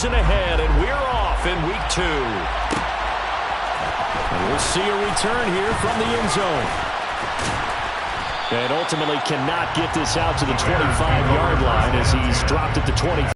season ahead, and we're off in week 2. And we'll see a return here from the end zone. And ultimately cannot get this out to the 25-yard line as he's dropped it to 20.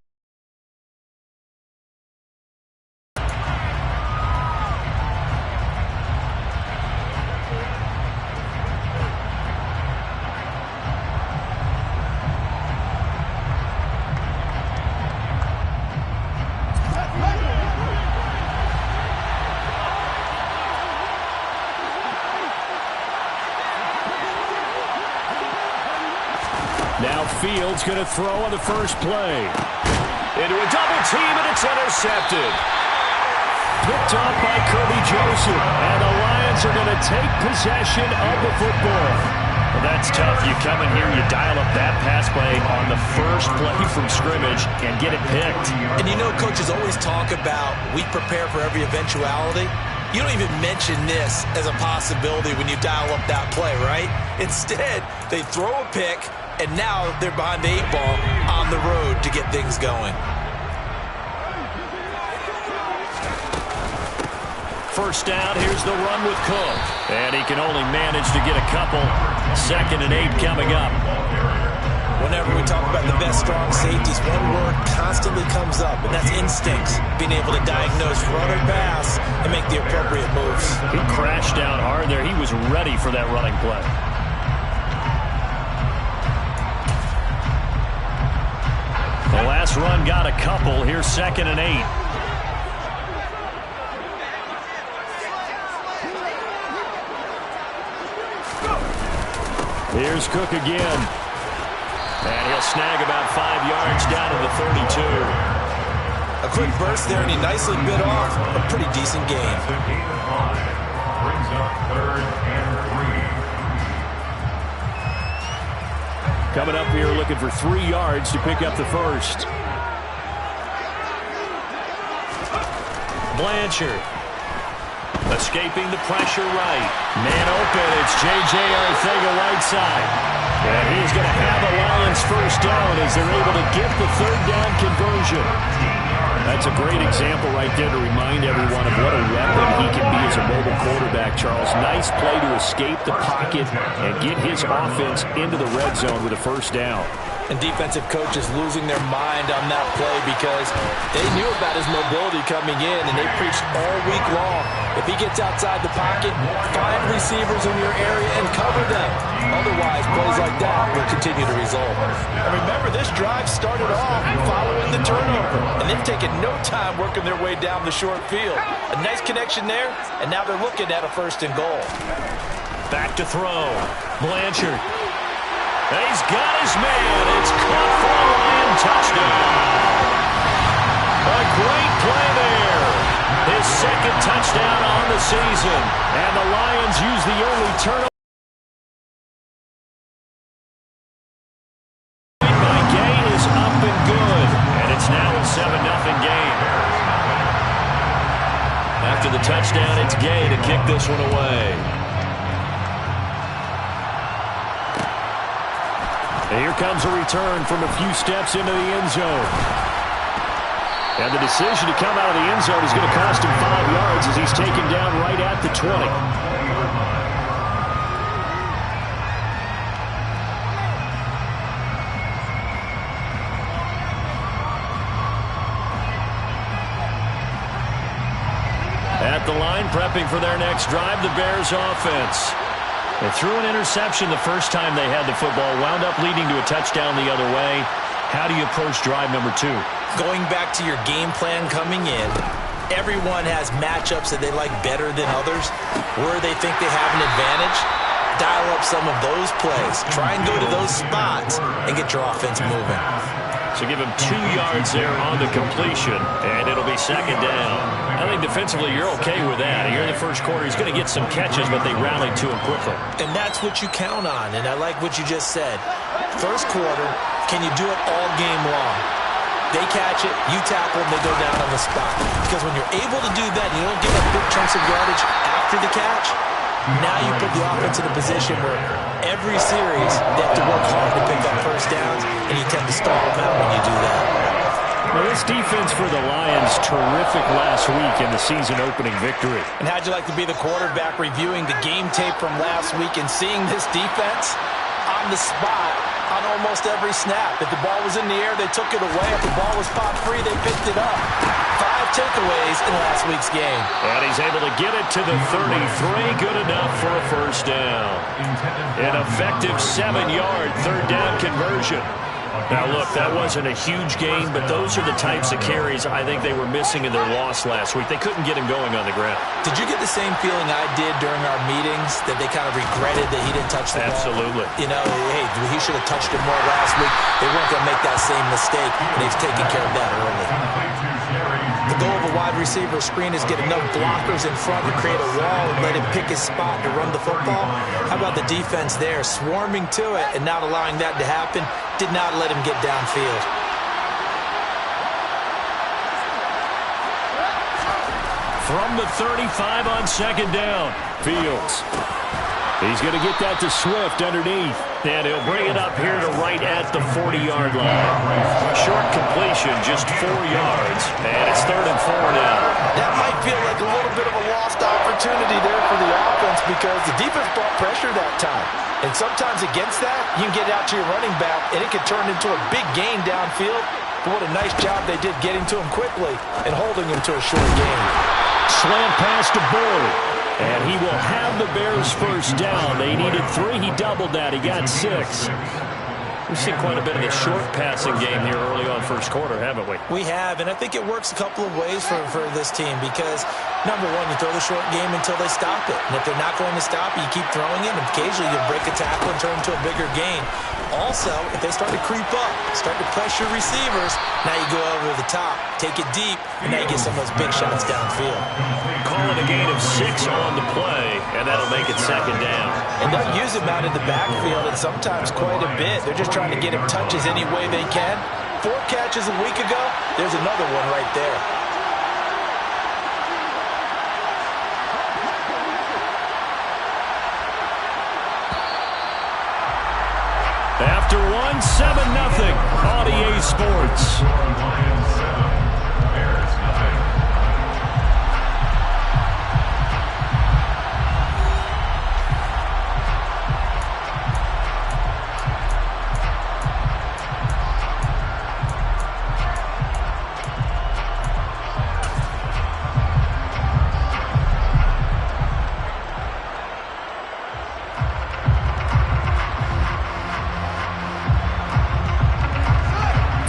Now Fields going to throw on the first play. Into a double team, and it's intercepted. Picked up by Kirby Joseph, and the Lions are going to take possession of the football. Well, that's tough. You come in here, you dial up that pass play on the first play from scrimmage and get it picked. And you know, coaches always talk about we prepare for every eventuality. You don't even mention this as a possibility when you dial up that play, right? Instead, they throw a pick, and now they're behind the 8-ball on the road to get things going. First down, here's the run with Cook. And he can only manage to get a couple. 2nd and 8 coming up. Whenever we talk about the best strong safeties, one word constantly comes up, and that's instincts. Being able to diagnose run or pass and make the appropriate moves. He crashed down hard there. He was ready for that running play. The last run got a couple. Here's 2nd and 8. Here's Cook again. And he'll snag about 5 yards down to the 32. A quick burst there, and he nicely bit off a pretty decent gain. Brings up 3rd and 3. Coming up here looking for 3 yards to pick up the first. Blanchard. Escaping the pressure right. Man open. It's J.J. Arcega-Whiteside. And he's going to have a Lions first down as they're able to get the 3rd down conversion. That's a great example right there to remind everyone of what a weapon he can be as a mobile quarterback, Charles. Nice play to escape the pocket and get his offense into the red zone with a first down. And defensive coaches losing their mind on that play because they knew about his mobility coming in, and they preached all week long. If he gets outside the pocket, find receivers in your area and cover them. Otherwise, plays like that will continue to result. And remember, this drive started off following the turnover, and they've taken no time working their way down the short field. A nice connection there, and now they're looking at a 1st and goal. Back to throw. Blanchard. He's got his man. It's caught for a Lion touchdown. A great play there. His 2nd touchdown on the season. And the Lions use the early turnover. By Gay is up and good. And it's now a 7-0 game. After the touchdown, it's Gay to kick this one away. And here comes a return from a few steps into the end zone. And the decision to come out of the end zone is going to cost him 5 yards as he's taken down right at the 20. At the line, prepping for their next drive, the Bears offense. They threw an interception the first time they had the football, wound up leading to a touchdown the other way. How do you approach drive number 2? Going back to your game plan coming in, everyone has matchups that they like better than others, where they think they have an advantage. Dial up some of those plays. Try and go to those spots and get your offense moving. So give him 2 yards there on the completion, and it'll be 2nd down. I think defensively you're okay with that. Here in the first quarter, he's going to get some catches, but they rallied to him quickly. And that's what you count on, and I like what you just said. First quarter, can you do it all game long? They catch it, you tackle them, they go down on the spot. Because when you're able to do that, you don't give up big chunks of yardage after the catch. Now you put the offense in a position where every series they have to work hard to pick up first downs, and you tend to stall them out when you do that. Well, This defense for the Lions, terrific last week in the season-opening victory. And how'd you like to be the quarterback reviewing the game tape from last week and seeing this defense on the spot on almost every snap? If the ball was in the air, they took it away. If the ball was popped free, they picked it up. 5 takeaways in last week's game. And he's able to get it to the 33. Good enough for a first down. An effective 7-yard third down conversion. Now, look, that wasn't a huge gain, but those are the types of carries I think they were missing in their loss last week. They couldn't get him going on the ground. Did you get the same feeling I did during our meetings, that they kind of regretted that he didn't touch the ball? Absolutely. You know, hey, he should have touched it more last week. They weren't going to make that same mistake, and they've taken care of that early. The goal of a wide receiver screen is get enough blockers in front to create a wall and let him pick his spot to run the football. How about the defense there, swarming to it and not allowing that to happen? Did not let him get downfield. From the 35 on second down, Fields. He's going to get that to Swift underneath. And he'll bring it up here to right at the 40-yard line. A short completion, just 4 yards. And it's 3rd and 4 now. That might feel like a little bit of a lost opportunity there for the offense because the defense brought pressure that time. And sometimes against that, you can get out to your running back, and it can turn into a big gain downfield. But what a nice job they did getting to him quickly and holding him to a short gain. Slant pass to Bull. And he will have the Bears first down. They needed 3. He doubled that. He got 6. We've seen quite a bit of the short passing game here early on first quarter, haven't we? We have, and I think it works a couple of ways for this team because, number one, you throw the short game until they stop it. And if they're not going to stop it, you keep throwing it, and occasionally you'll break a tackle and turn into a bigger gain. Also, if they start to creep up, start to pressure receivers, now you go over the top, take it deep, and now you get some of those big shots downfield. Calling a gain of 6 on the play, and that'll make it second down. And they'll use him out in the backfield, and sometimes quite a bit. They're just trying to get him touches any way they can. 4 catches a week ago, there's another one right there. After 1, 7-0 on EA Sports. Lions 7, Bears nothing.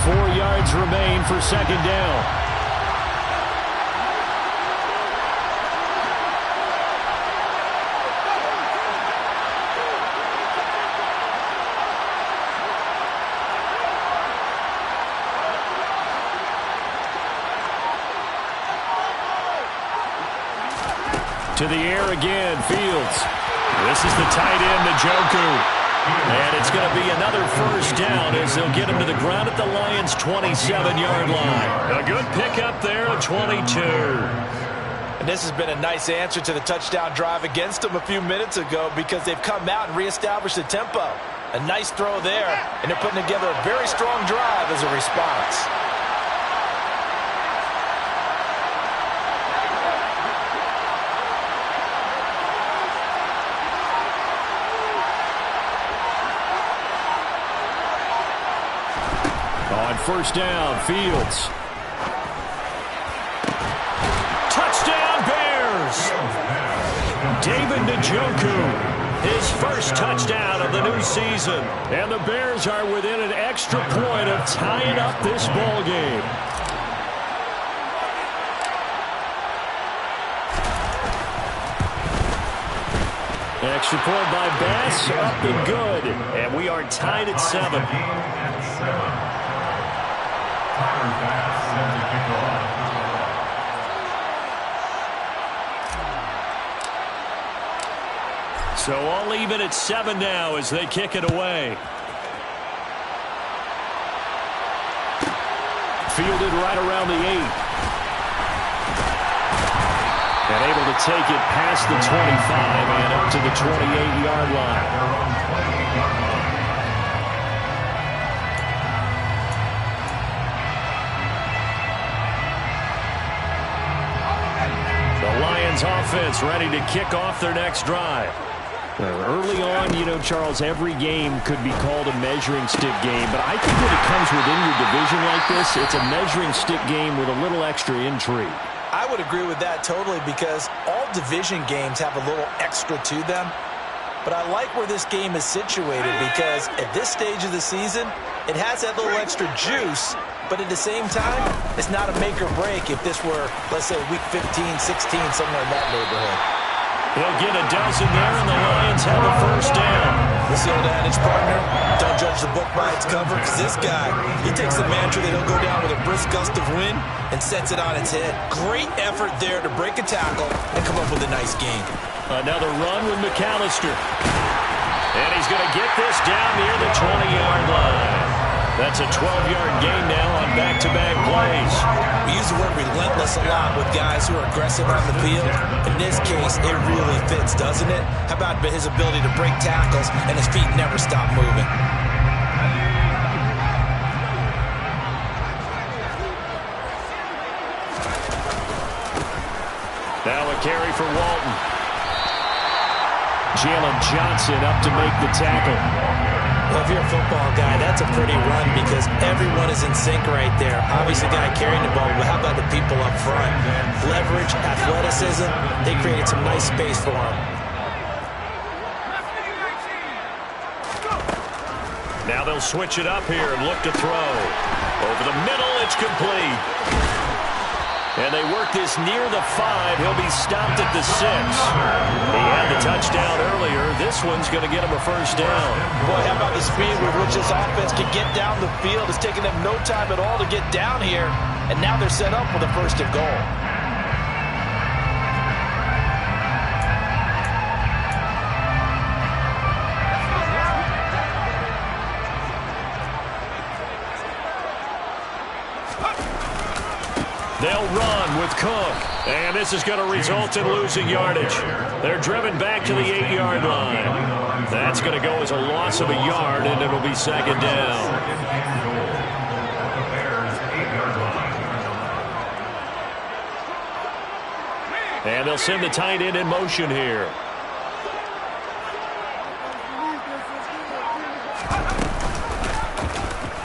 4 yards remain for second down. To the air again, Fields. This is the tight end, Njoku. And it's going to be another first down as they'll get him to the ground at the Lions' 27-yard line. A good pickup there at 22. And this has been a nice answer to the touchdown drive against them a few minutes ago because they've come out and reestablished the tempo. A nice throw there, and they're putting together a very strong drive as a response. On first down, Fields. Touchdown, Bears! David Njoku, his first touchdown of the new season. And the Bears are within an extra point of tying up this ball game. Extra point by Bass, up and good. And we are tied at 7. So all even at 7 now as they kick it away. Fielded right around the 8. And able to take it past the 25 and up to the 28-yard line. offense ready to kick off their next drive. Early on, you know, Charles, every game could be called a measuring stick game, but I think when it comes within your division like this, it's a measuring stick game with a little extra intrigue. I would agree with that totally, because all division games have a little extra to them. But I like where this game is situated, because at this stage of the season, it has that little extra juice, but at the same time, it's not a make or break if this were, let's say, week 15, 16, somewhere in that neighborhood. He'll get a dozen there, and the Lions have the first down. What's the old adage, partner? Don't judge the book by its cover, because this guy, he takes a mantra that he'll go down with a brisk gust of wind and sets it on its head. Great effort there to break a tackle and come up with a nice gain. Another run with McAllister. And he's going to get this down near the 20-yard line. That's a 12-yard gain now on back-to-back plays. We use the word relentless a lot with guys who are aggressive on the field. In this case, it really fits, doesn't it? How about his ability to break tackles and his feet never stop moving? Now a carry for Walton. Jalen Johnson up to make the tackle. Well, if you're a football guy, that's a pretty run because everyone is in sync right there. Obviously, the guy carrying the ball, but how about the people up front? Leverage, athleticism, they created some nice space for him. Now they'll switch it up here and look to throw. Over the middle, it's complete. And they work this near the 5. He'll be stopped at the 6. He had the touchdown earlier. This one's going to get him a first down. Boy, how about the speed with which this offense can get down the field? It's taken them no time at all to get down here. And now they're set up with a first and goal. They'll run with Cook, and this is going to result in losing yardage. They're driven back to the 8-yard line. That's going to go as a loss of a yard, and it'll be second down. And they'll send the tight end in motion here.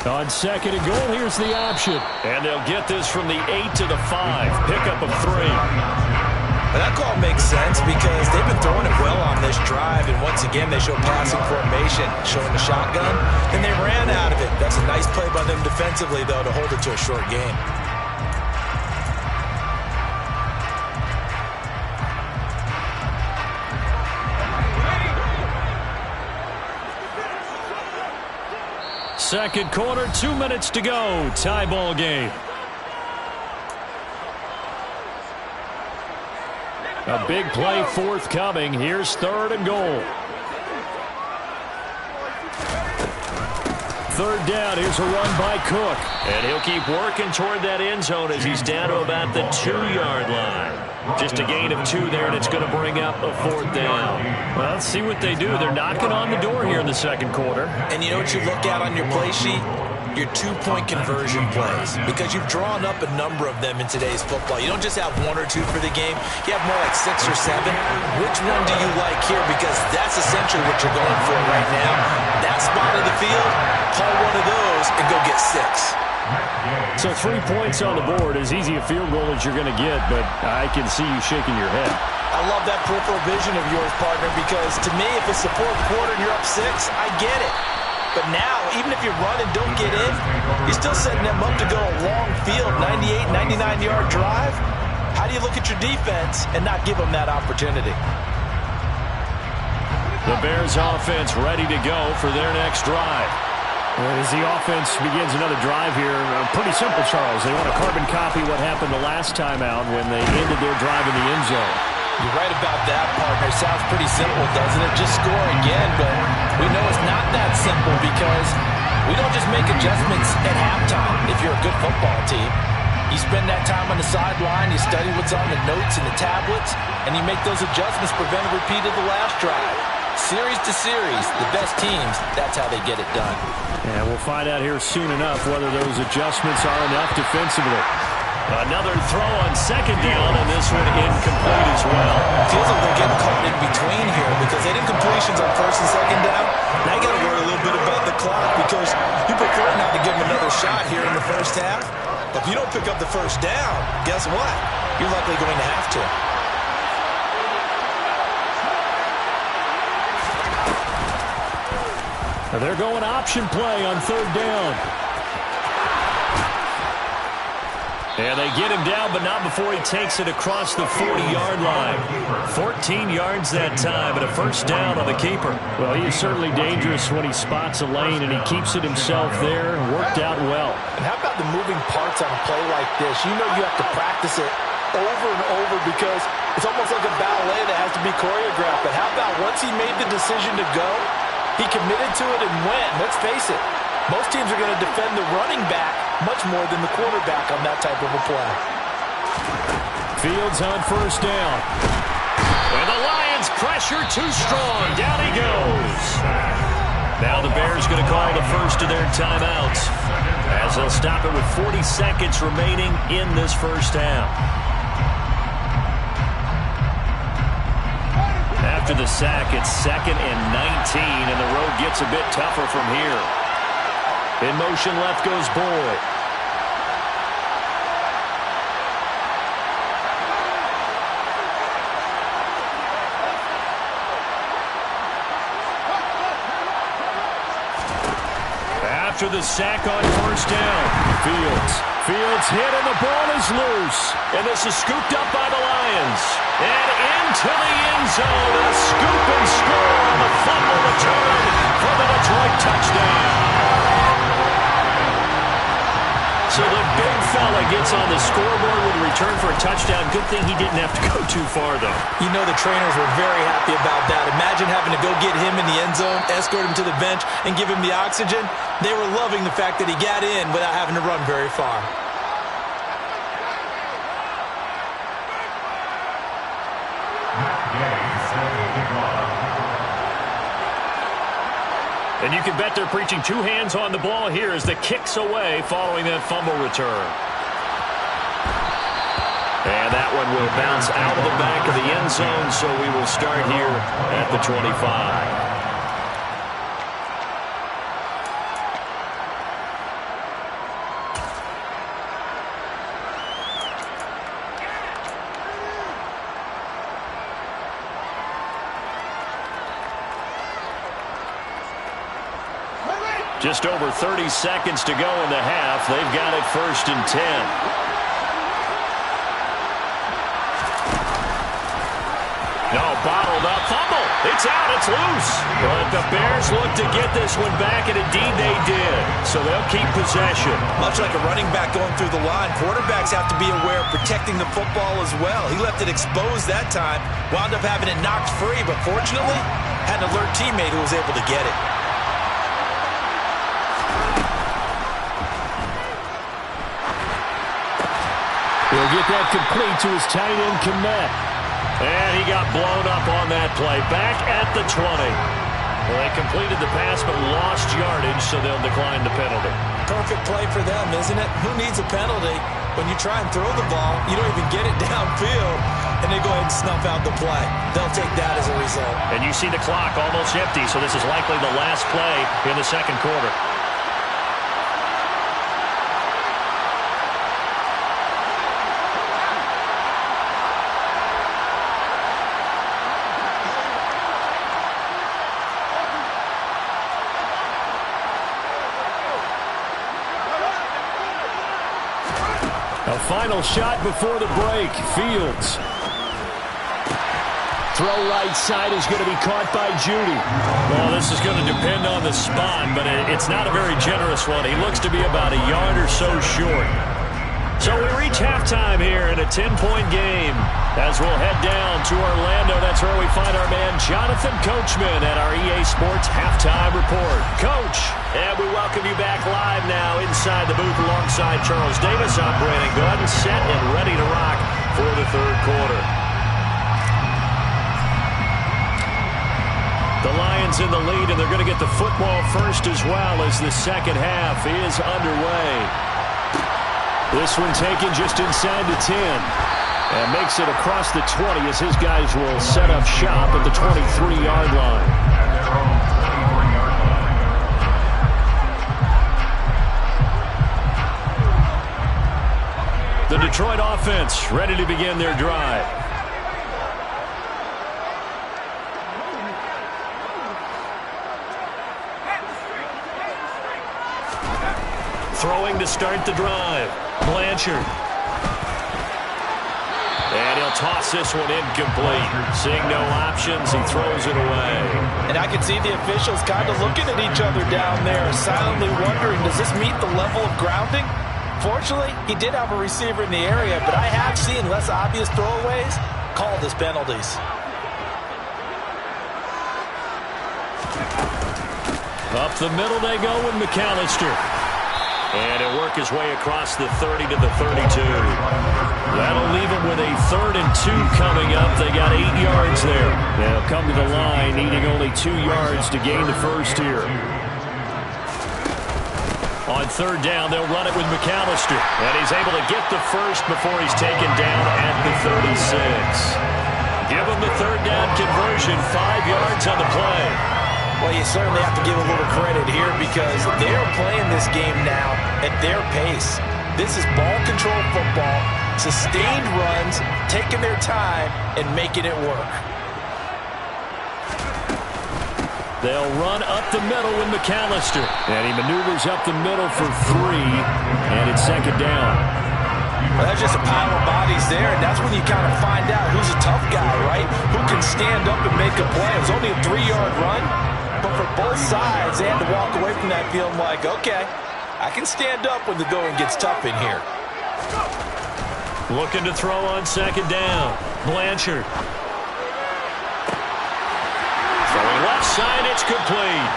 On second and goal, here's the option. And they'll get this from the 8 to the 5. Pickup of 3. Well, that call makes sense because they've been throwing it well on this drive. And once again, they show passing formation, showing the shotgun. And they ran out of it. That's a nice play by them defensively, though, to hold it to a short game. Second quarter, 2 minutes to go. Tie ball game. A big play forthcoming. Here's third and goal. Third down. Here's a run by Cook. And he'll keep working toward that end zone as he's down to about the 2-yard line. Just a gain of 2 there, and it's going to bring up a fourth down. Well, let's see what they do. They're knocking on the door here in the second quarter. And you know what you look at on your play sheet? Your 2-point conversion plays. Because you've drawn up a number of them in today's football. You don't just have 1 or 2 for the game. You have more like 6 or 7. Which one do you like here? Because that's essentially what you're going for right now. That spot of the field, call one of those and go get 6. So 3 points on the board, as easy a field goal as you're going to get, but I can see you shaking your head. I love that peripheral vision of yours, partner, because to me, if it's the fourth quarter and you're up 6, I get it. But now, even if you run and don't get in, you're still setting them up to go a long field, 98, 99-yard drive. How do you look at your defense and not give them that opportunity? The Bears offense ready to go for their next drive. As the offense begins another drive here, pretty simple, Charles. They want to carbon copy what happened the last time out when they ended their drive in the end zone. You're right about that, partner. Sounds pretty simple, doesn't it? Just score again, but we know it's not that simple because we don't just make adjustments at halftime if you're a good football team. You spend that time on the sideline, you study what's on the notes and the tablets, and you make those adjustments, prevent a repeat of the last drive. Series to series, the best teams, that's how they get it done. And we'll find out here soon enough whether those adjustments are enough defensively. Another throw on second down, and this one incomplete as well. Feels like they're getting caught in between here because they did incompletions on first and second down. Now you got to worry a little bit about the clock because you prefer not to give them another shot here in the first half. But if you don't pick up the first down, guess what? You're likely going to have to. They're going option play on third down. And they get him down, but not before he takes it across the 40-yard line. 14 yards that time, and a first down on the keeper. Well, he is certainly dangerous when he spots a lane, and he keeps it himself there. Worked out well. And how about the moving parts on a play like this? You know you have to practice it over and over because it's almost like a ballet that has to be choreographed. But how about once he made the decision to go, he committed to it and went. Let's face it, most teams are going to defend the running back much more than the quarterback on that type of a play. Fields on first down. And the Lions pressure too strong. Down he goes. Now the Bears going to call the first of their timeouts as they'll stop it with 40 seconds remaining in this first half. After the sack, it's 2nd and 19, and the road gets a bit tougher from here. In motion left goes Boyd. After the sack on first down, Fields hit and the ball is loose. And this is scooped up by the Lions. And into the end zone, a scoop and score on the fumble return for the Detroit touchdown. So the big fella gets on the scoreboard with a return for a touchdown. Good thing he didn't have to go too far, though. You know the trainers were very happy about that. Imagine having to go get him in the end zone, escort him to the bench, and give him the oxygen. They were loving the fact that he got in without having to run very far. And you can bet they're preaching two hands on the ball here as the kick's away following that fumble return. And that one will bounce out of the back of the end zone, so we will start here at the 25. Just over 30 seconds to go in the half. They've got it 1st and 10. No, bottled up. Fumble. It's out. It's loose. But the Bears look to get this one back, and indeed they did. So they'll keep possession. Much like a running back going through the line, quarterbacks have to be aware of protecting the football as well. He left it exposed that time, wound up having it knocked free, but fortunately had an alert teammate who was able to get it. He'll get that complete to his tight end, Kmet. And he got blown up on that play. Back at the 20. Well, they completed the pass but lost yardage, so they'll decline the penalty. Perfect play for them, isn't it? Who needs a penalty? When you try and throw the ball, you don't even get it downfield, and they go ahead and snuff out the play. They'll take that as a result. And you see the clock almost empty, so this is likely the last play in the second quarter. A final shot before the break. Fields. Throw right side is going to be caught by Judy. Well, this is going to depend on the spot, but it's not a very generous one. He looks to be about a yard or so short. So we reach halftime here in a 10-point game. As we'll head down to Orlando, that's where we find our man Jonathan Coachman at our EA Sports Halftime Report. Coach, and we welcome you back live now inside the booth alongside Charles Davis. I'm Brandon Gordon, set and ready to rock for the third quarter. The Lions in the lead, and they're going to get the football first as well as the second half is underway. This one taken just inside the 10. And makes it across the 20 as his guys will set up shop at the 23-yard line. At their own 23-yard line. The Detroit offense ready to begin their drive. Throwing to start the drive. Blanchard. And he'll toss this one incomplete. Seeing no options, he throws it away. And I can see the officials kind of looking at each other down there, silently wondering, does this meet the level of grounding? Fortunately, he did have a receiver in the area, but I have seen less obvious throwaways called as penalties. Up the middle they go with McAllister. And he'll work his way across the 30 to the 32. That'll leave him with a 3rd and 2 coming up. They got 8 yards there. They'll come to the line, needing only 2 yards to gain the first here. On 3rd down, they'll run it with McAllister. And he's able to get the first before he's taken down at the 36. Give him the 3rd down conversion, 5 yards on the play. Well, you certainly have to give a little credit here because they're playing this game now at their pace. This is ball control football, sustained runs, taking their time, and making it work. They'll run up the middle with McAllister. And he maneuvers up the middle for 3, and it's 2nd down. Well, that's just a pile of bodies there, and that's when you kind of find out who's a tough guy, right? Who can stand up and make a play. It was only a 3-yard run. But for both sides, they had to walk away from that feeling like, okay, I can stand up when the going gets tough in here. Looking to throw on 2nd down. Blanchard. Throwing left side, it's complete.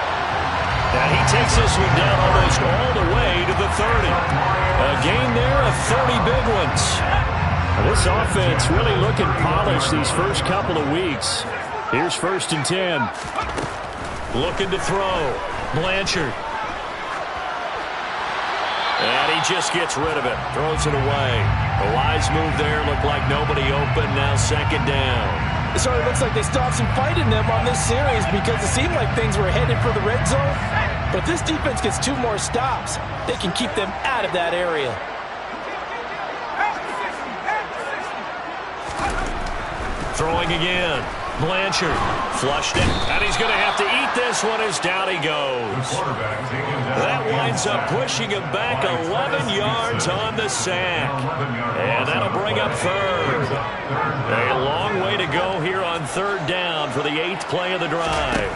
And he takes this one down almost all the way to the 30. A gain there of 30 big ones. This offense really looking polished these first couple of weeks. Here's 1st and 10. Looking to throw. Blanchard. And he just gets rid of it. Throws it away. A wise move there. Looked like nobody open. Now 2nd down. It sort of looks like they still have some fight in them on this series because it seemed like things were headed for the red zone. But if this defense gets 2 more stops, they can keep them out of that area. Throwing again. Blanchard flushed it, and he's going to have to eat this one as down he goes. That winds up pushing him back 11 yards on the sack. And that'll bring up 3rd. A long way to go here on 3rd down for the 8th play of the drive.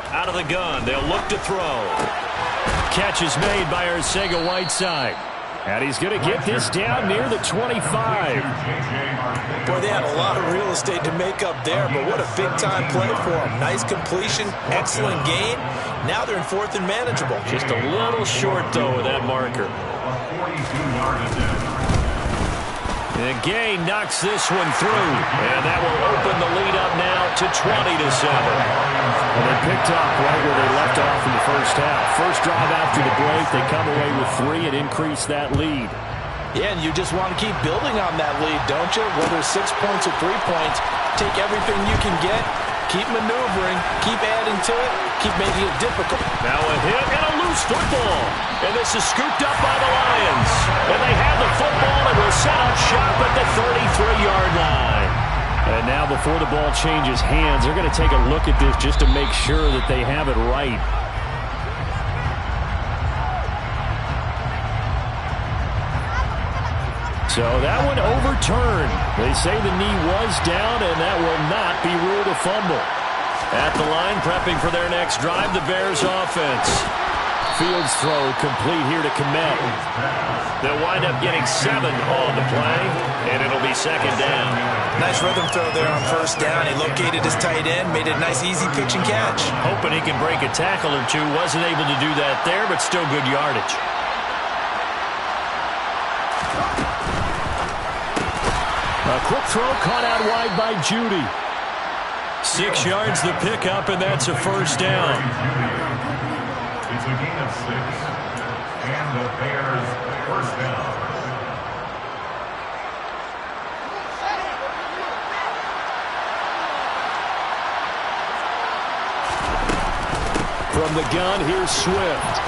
Out of the gun, they'll look to throw. Catch is made by Arcega-Whiteside. And he's going to get this down near the 25. Boy, they had a lot of real estate to make up there, but what a big-time play for them. Nice completion, excellent gain. Now they're in 4th and manageable. Just a little short, though, with that marker. And Gay knocks this one through, and that will open the lead up now to 20-7. Well, they picked up right where they left off in the first half. First drive after the break, they come away with 3 and increase that lead. Yeah, and you just want to keep building on that lead, don't you? Whether it's 6 points or 3 points, take everything you can get, keep maneuvering, keep adding to it, keep making it difficult. Now a hit and a loose football. And this is scooped up by the Lions. And they have the football and will set up shop at the 33-yard line. And now before the ball changes hands, they're going to take a look at this just to make sure that they have it right. So that one overturned. They say the knee was down, and that will not be ruled a fumble. At the line, prepping for their next drive, the Bears offense. Fields throw complete here to Kmet. They'll wind up getting 7 on the play, and it'll be 2nd down. Nice rhythm throw there on 1st down. He located his tight end, made it a nice, easy pitch and catch. Hoping he can break a tackle or two. Wasn't able to do that there, but still good yardage. A quick throw caught out wide by Judy. 6 yards the pickup, and that's a 1st down. It's a gain of 6, and the Bears 1st down. From the gun, here's Swift.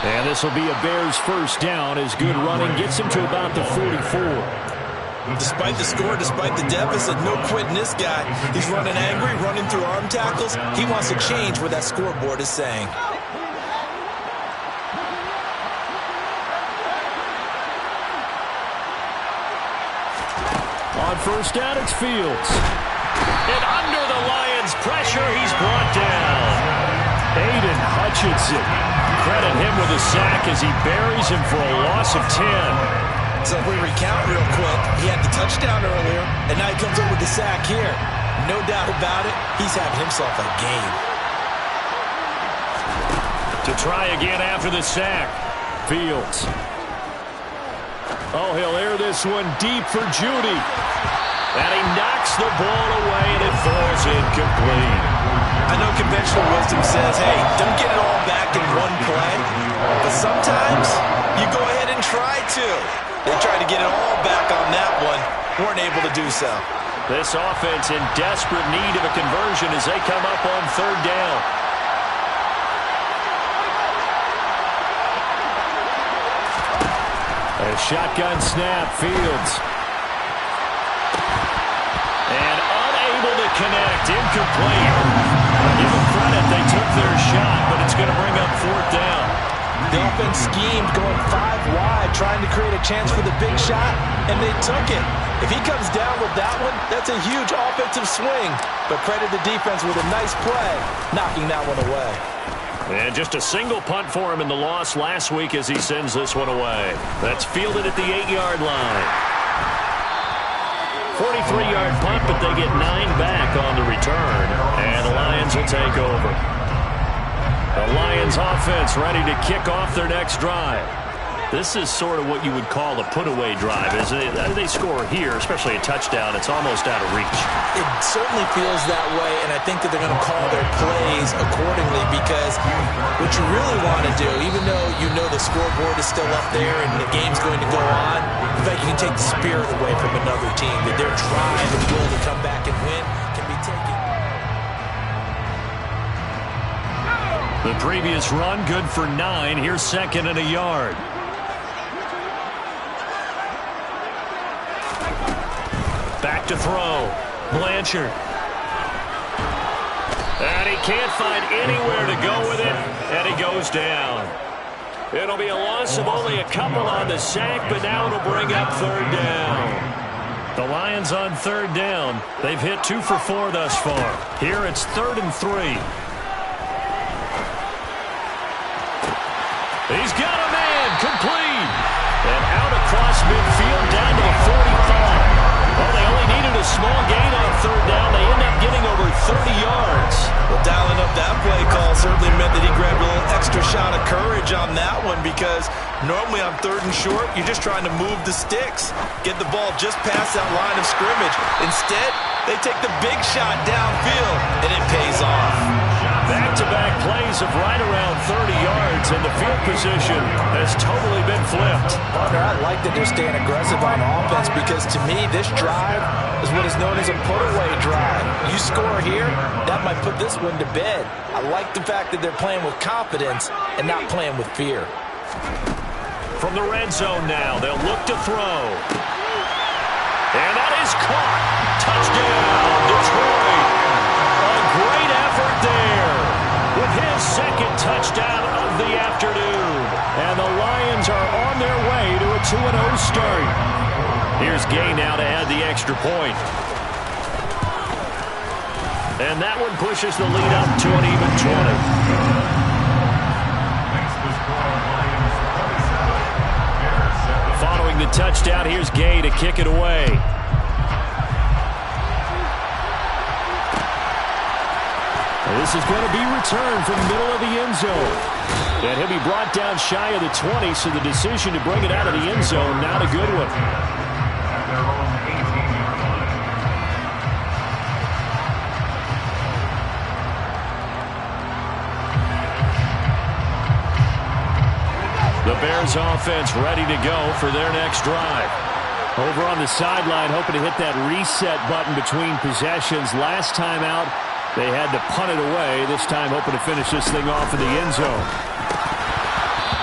And this will be a Bears first down as good running gets him to about the 44. Despite the score, despite the deficit, no quitting this guy. He's running angry, running through arm tackles. He wants to change what that scoreboard is saying. On first down, it's Fields. And under the Lions' pressure, he's brought down. Aiden Hutchinson. Credit him with a sack as he buries him for a loss of 10. So if we recount real quick, he had the touchdown earlier, and now he comes up with the sack here. No doubt about it, he's having himself a game. To try again after the sack, Fields. Oh, he'll air this one deep for Judy. And he knocks the ball away, and it falls incomplete. I know conventional wisdom says, hey, don't get it all back in one play. But sometimes you go ahead and try to. They tried to get it all back on that one. Weren't able to do so. This offense in desperate need of a conversion as they come up on third down. A shotgun snap, Fields. And unable to connect, incomplete. Give them credit, they took their shot, but it's going to bring up fourth down. The offense schemed going 5 wide, trying to create a chance for the big shot, and they took it. If he comes down with that one, that's a huge offensive swing. But credit the defense with a nice play, knocking that one away. And just a single punt for him in the loss last week as he sends this one away. That's fielded at the 8-yard line. 43-yard punt, but they get 9 back on the return. And the Lions will take over. The Lions offense ready to kick off their next drive. This is sort of what you would call a put-away drive, isn't it? They score here, especially a touchdown. It's almost out of reach. It certainly feels that way, and I think that they're going to call their plays accordingly because what you really want to do, even though you know the scoreboard is still up there and the game's going to go on, in fact, you can take the spirit away from another team, that their drive and will to come back and win can be taken. The previous run, good for 9. Here's second and a yard. Back to throw. Blanchard. And he can't find anywhere to go with it, and he goes down. It'll be a loss of only a couple on the sack, but now it'll bring up third down. The Lions on third down. They've hit 2 for 4 thus far. Here it's 3rd and 3. He's got a man, complete. And out across midfield, down to the 45. Well, they only needed a small gain on third down. They end up getting over 30 yards. Well, dialing up that play call certainly meant that he grabbed a little extra shot of courage on that one because normally on 3rd and short, you're just trying to move the sticks, get the ball just past that line of scrimmage. Instead, they take the big shot downfield, and it pays off. Back-to-back plays of right around 30 yards, and the field position has totally been flipped. Partner, I like that they're staying aggressive on offense because, to me, this drive is what is known as a put-away drive. You score here, that might put this one to bed. I like the fact that they're playing with confidence and not playing with fear. From the red zone now, they'll look to throw. And that is caught. Touchdown, Detroit. A great effort there with his second touchdown of the afternoon. And the Lions are on their way to a 2-0 start. Here's Gay now to add the extra point. And that one pushes the lead up to an even 20. Following the touchdown, here's Gay to kick it away. This is going to be returned from the middle of the end zone. And he'll be brought down shy of the 20, so the decision to bring it out of the end zone, not a good one. The Bears offense ready to go for their next drive. Over on the sideline, hoping to hit that reset button between possessions. Last time out, They had to punt it away, this time hoping to finish this thing off in the end zone.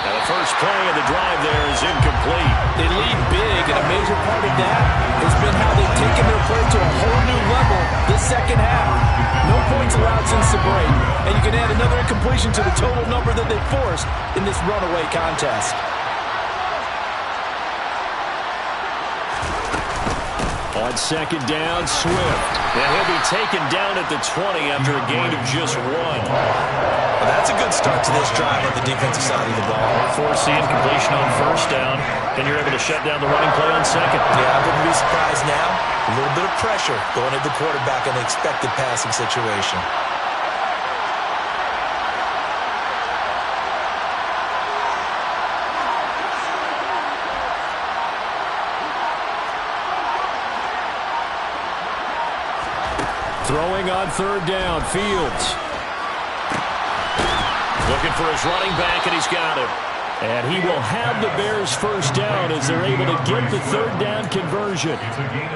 Now the first play of the drive there is incomplete. They lead big, and a major part of that has been how they've taken their play to a whole new level this second half. No points allowed since the break, and you can add another incompletion to the total number that they forced in this runaway contest. On second down, Swift. And he'll be taken down at the 20 after a gain of just 1. Well, that's a good start to this drive on the defensive side of the ball. Force the incompletion on first down, and you're able to shut down the running play on second. Yeah, I wouldn't be surprised now. A little bit of pressure going at the quarterback in the expected passing situation. Throwing on third down, Fields. Looking for his running back, and he's got him. And he will have the Bears first down as they're able to get the third down conversion.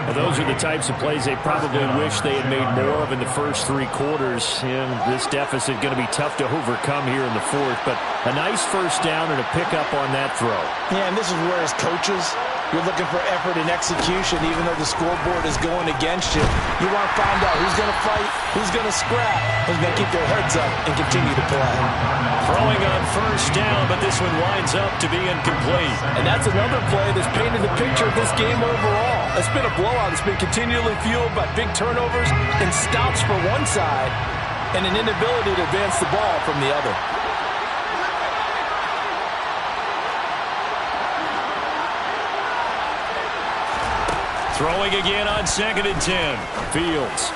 Well, those are the types of plays they probably wish they had made more of in the first 3 quarters. And this deficit going to be tough to overcome here in the fourth. But a nice first down and a pickup on that throw. Yeah, and this is where as coaches, you're looking for effort and execution, even though the scoreboard is going against you. You want to find out who's going to fight, who's going to scrap, who's going to keep their heads up and continue to play. Throwing on first down, but this one winds up to be incomplete. And that's another play that's painted the picture of this game overall. It's been a blowout. It's been continually fueled by big turnovers and stops for one side and an inability to advance the ball from the other. Throwing again on second and 10. Fields.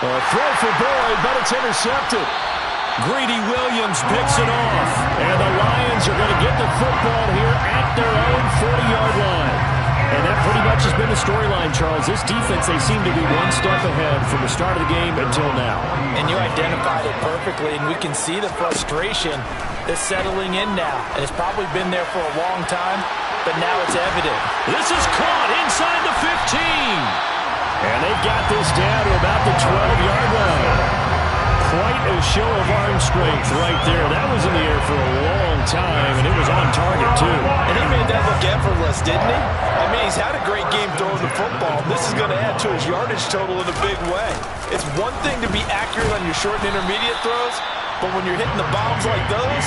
A throw for Boyd, but it's intercepted. Greedy Williams picks it off. And the Lions are going to get the football here at their own 40-yard line. And that pretty much has been the storyline, Charles. This defense, they seem to be one step ahead from the start of the game until now. And you identified it perfectly, and we can see the frustration that's settling in now. And it's probably been there for a long time, but now it's evident. This is caught inside the 15. And they've got this down to about the 12-yard line. Quite a show of arm strength right there. That was in the air for a long time, and it was on target, too. And he made that look effortless, didn't he? I mean, he's had a great game throwing the football. This is going to add to his yardage total in a big way. It's one thing to be accurate on your short and intermediate throws, but when you're hitting the bombs like those,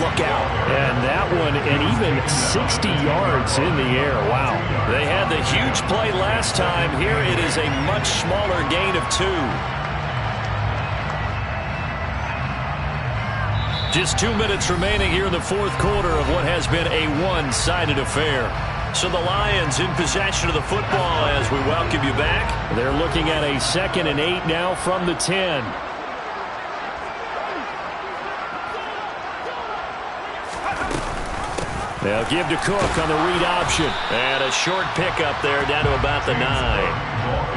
look out. And that one, and even 60 yards in the air. Wow. They had the huge play last time. Here it is a much smaller gain of 2. Just 2 minutes remaining here in the fourth quarter of what has been a one-sided affair. So the Lions in possession of the football as we welcome you back. They're looking at a 2nd and 8 now from the 10. They'll give to Cook on the read option. And a short pickup there down to about the 9.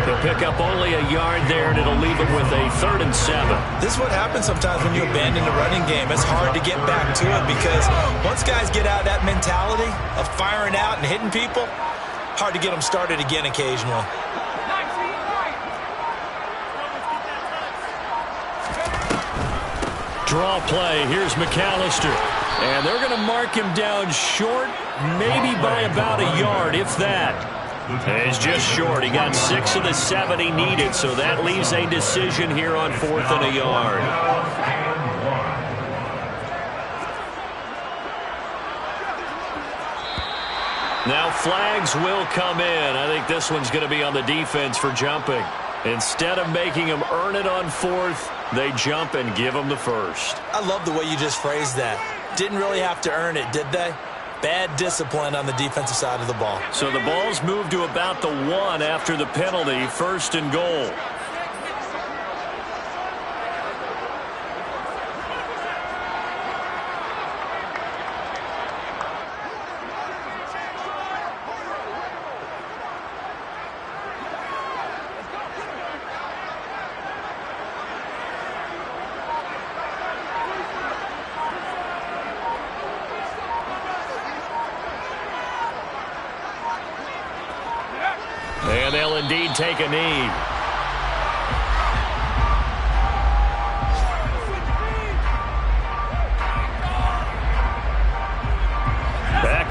He'll pick up only a yard there, and it'll leave him with a 3rd and 7. This is what happens sometimes when you abandon the running game. It's hard to get back to it because once guys get out of that mentality of firing out and hitting people, hard to get them started again occasionally. Draw play. Here's McAllister. And they're going to mark him down short, maybe by about a yard, if that. He's just short. He got 6 of the 7 he needed, so that leaves a decision here on 4th and a yard. Now flags will come in. I think this one's going to be on the defense for jumping. Instead of making him earn it on 4th, they jump and give him the 1st. I love the way you just phrased that. Didn't really have to earn it, did they? Bad discipline on the defensive side of the ball. So the ball's moved to about the 1 after the penalty, 1st and goal. And they'll indeed take a knee.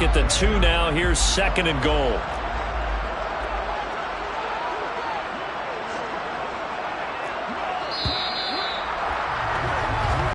back at the 2 now. Here's 2nd and goal.